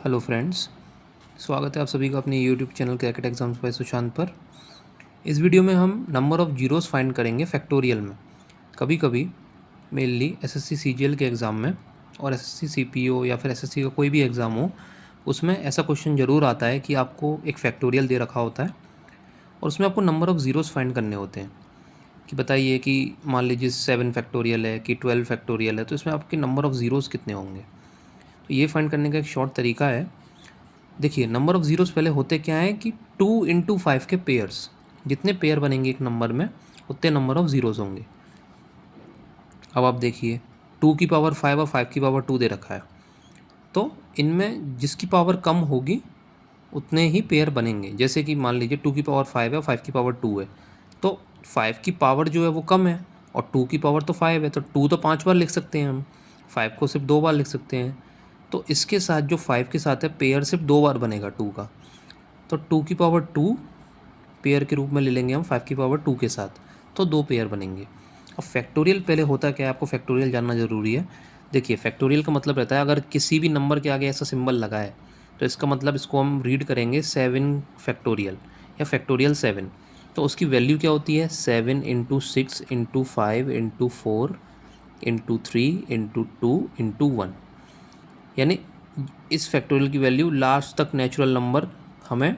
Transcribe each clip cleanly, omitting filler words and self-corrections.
Hello friends, स्वागत है आप सभी का अपने यूट्यूब चैनल क्रैकेट एग्जाम्स बाय सुशांत पर। इस वीडियो में हम नंबर ऑफ़ जीरोस फाइंड करेंगे फैक्टोरियल में। कभी कभी मेनली एसएससी सीजीएल के एग्ज़ाम में और एसएससी सीपीओ या फिर एसएससी का कोई भी एग्ज़ाम हो, उसमें ऐसा क्वेश्चन ज़रूर आता है कि आपको एक फैक्टोरियल दे रखा होता है और उसमें आपको नंबर ऑफ़ ज़ीरोस फाइंड करने होते हैं। कि बताइए कि मान लीजिए 7 फैक्टोरियल है कि 12 फैक्टोरियल है, तो इसमें आपके नंबर ऑफ़ ज़ीरोस कितने होंगे। तो ये फाइंड करने का एक शॉर्ट तरीका है। देखिए, नंबर ऑफ़ ज़ीरोस पहले होते क्या हैं कि 2 इंटू 5 के पेयर्स, जितने पेयर बनेंगे एक नंबर में उतने नंबर ऑफ़ ज़ीरोस होंगे। अब आप देखिए, 2 की पावर 5 और 5 की पावर 2 दे रखा है, तो इनमें जिसकी पावर कम होगी उतने ही पेयर बनेंगे। जैसे कि मान लीजिए 2 की पावर 5 है और 5 की पावर 2 है, तो 5 की पावर जो है वो कम है और 2 की पावर तो 5 है, तो 2 तो 5 बार लिख सकते हैं हम, 5 को सिर्फ 2 बार लिख सकते हैं। तो इसके साथ जो 5 के साथ है पेयर सिर्फ 2 बार बनेगा 2 का, तो 2 की पावर 2 पेयर के रूप में ले लेंगे हम 5 की पावर 2 के साथ, तो 2 पेयर बनेंगे। अब फैक्टोरियल पहले होता क्या है, आपको फैक्टोरियल जानना ज़रूरी है। देखिए, फैक्टोरियल का मतलब रहता है अगर किसी भी नंबर के आगे ऐसा सिंबल लगा है तो इसका मतलब इसको हम रीड करेंगे 7 फैक्टोरियल या फैक्टोरियल 7। तो उसकी वैल्यू क्या होती है, 7 into 6 into 5 into 4 into 3 into 2 into 1। यानी इस फैक्टोरियल की वैल्यू लास्ट तक नेचुरल नंबर हमें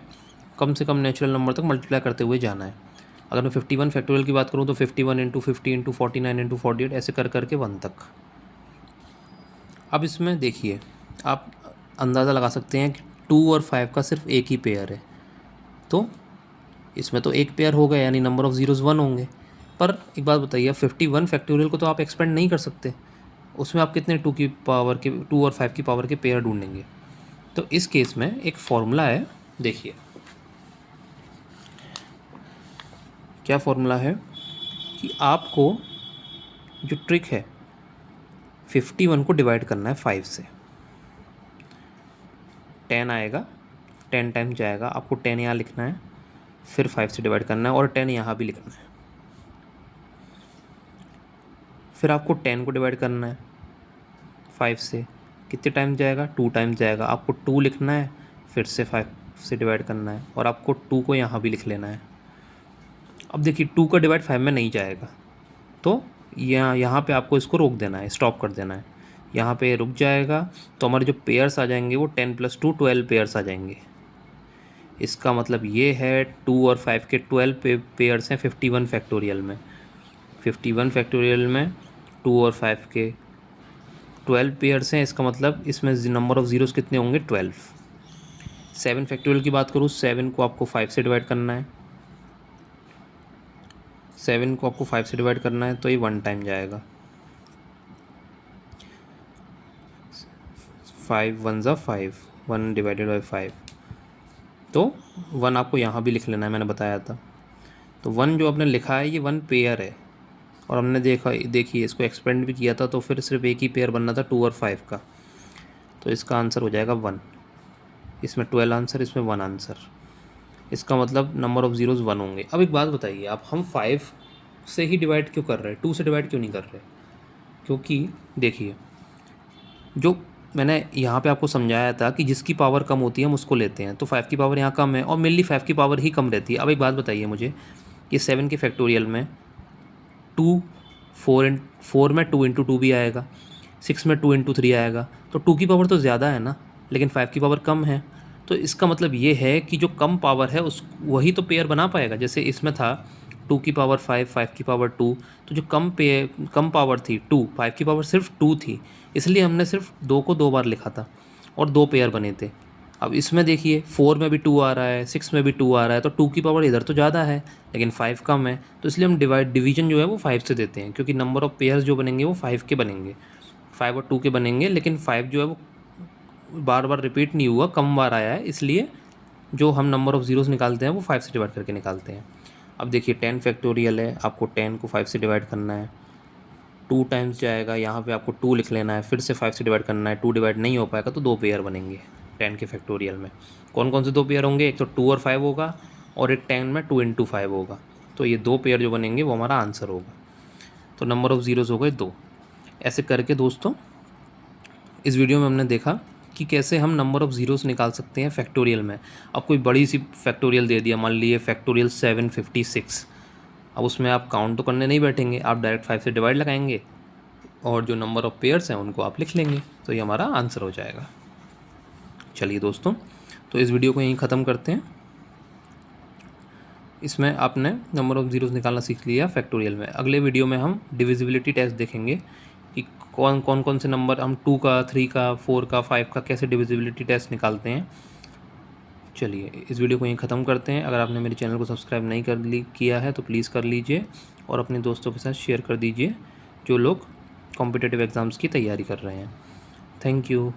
कम से कम नेचुरल नंबर तक मल्टीप्लाई करते हुए जाना है। अगर मैं 51 फैक्टोरियल की बात करूँ तो 51 इंटू 50 इंटू 49 इंटू 48 ऐसे कर करके 1 तक। अब इसमें देखिए, आप अंदाज़ा लगा सकते हैं कि 2 और 5 का सिर्फ एक ही पेयर है, तो इसमें तो एक पेयर होगा यानी नंबर ऑफ़ ज़ीरोज़ 1 होंगे। पर एक बात बताइए, 51 फैक्टोरियल को तो आप एक्सपेंड नहीं कर सकते, उसमें आप कितने 2 की पावर के 2 और 5 की पावर के पेयर ढूंढेंगे। तो इस केस में एक फॉर्मूला है, देखिए क्या फॉर्मूला है कि आपको जो ट्रिक है 51 को डिवाइड करना है 5 से। 10 आएगा, 10 टाइम जाएगा, आपको 10 यहाँ लिखना है, फिर 5 से डिवाइड करना है और 10 यहाँ भी लिखना है। फिर आपको 10 को डिवाइड करना है 5 से, कितने टाइम जाएगा, 2 टाइम जाएगा, आपको 2 लिखना है, फिर से 5 से डिवाइड करना है और आपको 2 को यहाँ भी लिख लेना है। अब देखिए 2 का डिवाइड 5 में नहीं जाएगा, तो यहाँ पे आपको इसको रोक देना है, स्टॉप कर देना है। यहाँ पे रुक जाएगा तो हमारे जो पेयर्स आ जाएंगे वो 10 + 2 12 पेयर्स आ जाएंगे। इसका मतलब ये है 2 और 5 के 12 पेयर्स हैं 51 फैक्टोरियल में। 51 फैक्टोरियल में 2 और 5 के 12 पेयर्स हैं, इसका मतलब इसमें नंबर ऑफ़ ज़ीरोज़ कितने होंगे, 12। 7 फैक्टोरियल की बात करूँ, 7 को आपको 5 से डिवाइड करना है, 7 को आपको 5 से डिवाइड करना है तो ये 1 टाइम जाएगा। 5 1 ज़ा 5, 1 डिवाइडेड बाई 5, तो 1 आपको यहाँ भी लिख लेना है, मैंने बताया था। तो 1 जो आपने लिखा है ये 1 पेयर है और हमने देखिए इसको एक्सपेंड भी किया था तो फिर सिर्फ एक ही पेयर बनना था 2 और 5 का, तो इसका आंसर हो जाएगा 1। इसमें 12 आंसर, इसमें 1 आंसर, इसका मतलब नंबर ऑफ़ ज़ीरोज़ 1 होंगे। अब एक बात बताइए आप, हम 5 से ही डिवाइड क्यों कर रहे हैं, 2 से डिवाइड क्यों नहीं कर रहे। क्योंकि देखिए, जो मैंने यहाँ पे आपको समझाया था कि जिसकी पावर कम होती है हम उसको लेते हैं, तो 5 की पावर यहाँ कम है और मेनली 5 की पावर ही कम रहती है। अब एक बात बताइए मुझे, ये 7 के फैक्टोरियल में 2 4 में 2 इंटू 2 भी आएगा, 6 में 2 इंटू 3 आएगा, तो 2 की पावर तो ज़्यादा है ना, लेकिन 5 की पावर कम है। तो इसका मतलब ये है कि जो कम पावर है उस वही तो पेयर बना पाएगा। जैसे इसमें था 2 की पावर 5, 5 की पावर 2, तो जो कम पावर थी 2, 5 की पावर सिर्फ 2 थी, इसलिए हमने सिर्फ 2 को 2 बार लिखा था और 2 पेयर बने थे। अब इसमें देखिए 4 में भी 2 आ रहा है, 6 में भी 2 आ रहा है, तो 2 की पावर इधर तो ज़्यादा है लेकिन 5 कम है, तो इसलिए हम डिवीजन जो है वो 5 से देते हैं, क्योंकि नंबर ऑफ़ पेयर्स जो बनेंगे वो 5 के बनेंगे, 5 और 2 के बनेंगे, लेकिन 5 जो है वो बार बार रिपीट नहीं हुआ, कम बार आया है, इसलिए जो हम नंबर ऑफ़ ज़ीरोज़ निकालते हैं वो 5 से डिवाइड करके निकालते हैं। अब देखिए 10 फैक्टोरियल है, आपको 10 को 5 से डिवाइड करना है, 2 टाइम्स जाएगा, यहाँ पे आपको 2 लिख लेना है, फिर से 5 से डिवाइड करना है, 2 डिवाइड नहीं हो पाएगा तो 2 पेयर बनेंगे 10 के फैक्टोरियल में। कौन कौन से 2 पेयर होंगे, एक तो 2 और 5 होगा और एक 10 में 2 इंटू 5 होगा, तो ये 2 पेयर जो बनेंगे वो हमारा आंसर होगा। तो नंबर ऑफ़ ज़ीरोज़ हो गए 2। ऐसे करके दोस्तों इस वीडियो में हमने देखा कि कैसे हम नंबर ऑफ़ ज़ीरोस निकाल सकते हैं फैक्टोरियल में। अब कोई बड़ी सी फैक्टोरियल दे दिया, मान लीजिए फैक्टोरियल 756, अब उसमें आप काउंट तो करने नहीं बैठेंगे, आप डायरेक्ट 5 से डिवाइड लगाएंगे और जो नंबर ऑफ़ पेयर्स हैं उनको आप लिख लेंगे, तो ये हमारा आंसर हो जाएगा। चलिए दोस्तों, तो इस वीडियो को यहीं ख़त्म करते हैं। इसमें आपने नंबर ऑफ़ ज़ीरोस निकालना सीख लिया फैक्टोरियल में। अगले वीडियो में हम डिविजिबिलिटी टेस्ट देखेंगे कि कौन से नंबर हम 2 का, 3 का, 4 का, 5 का कैसे डिविजिबिलिटी टेस्ट निकालते हैं। चलिए इस वीडियो को यहीं ख़त्म करते हैं। अगर आपने मेरे चैनल को सब्सक्राइब नहीं किया है तो प्लीज़ कर लीजिए और अपने दोस्तों के साथ शेयर कर दीजिए जो लोग कॉम्पिटिटिव एग्ज़ाम्स की तैयारी कर रहे हैं। Thank you.